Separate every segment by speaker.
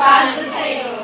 Speaker 1: paz do Senhor.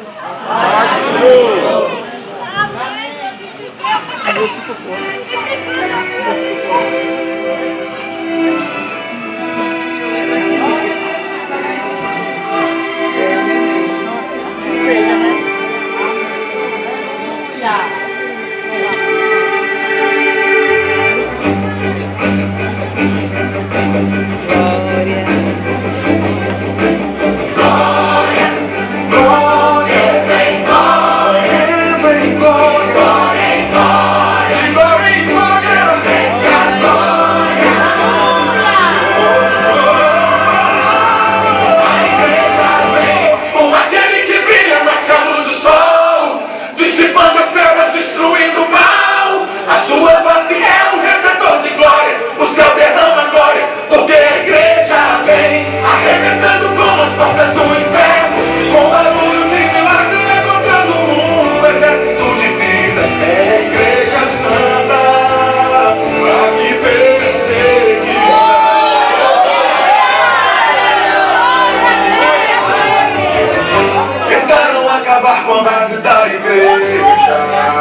Speaker 2: Com a base da igreja.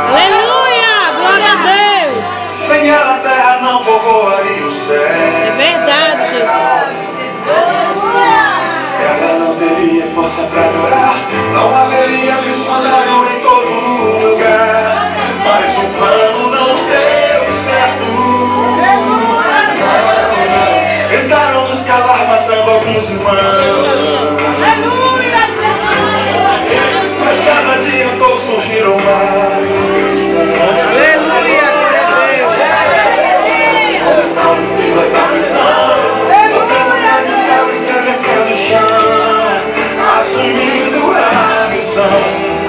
Speaker 3: Aleluia! Glória a Deus!
Speaker 2: Sem ela a terra não povoaria o céu.
Speaker 3: É verdade, Jesus.
Speaker 2: Ela não teria força para adorar, não haveria missionário em todo lugar. Mas o plano não deu certo. Tentaram nos calar, matando alguns irmãos. Mas nada adiantou, surgiram mais cristãos.
Speaker 3: Aleluia, glória a Deus.
Speaker 2: Paulo e Silas na prisão, botando de céu, estremecendo o chão, assumindo a missão.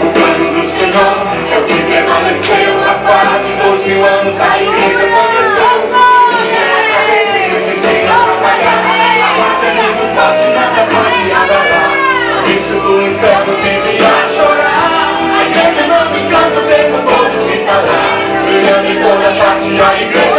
Speaker 2: O plano do Senhor é o que permaneceu há quase 2000 anos. A igreja só cresceu. A cabeça que nos ensina a trabalhar. A voz é muito forte, nada pode abalar. Por isso do inferno vive a chorar. A igreja não descansa, o tempo todo está lá, brilhando em toda parte. A igreja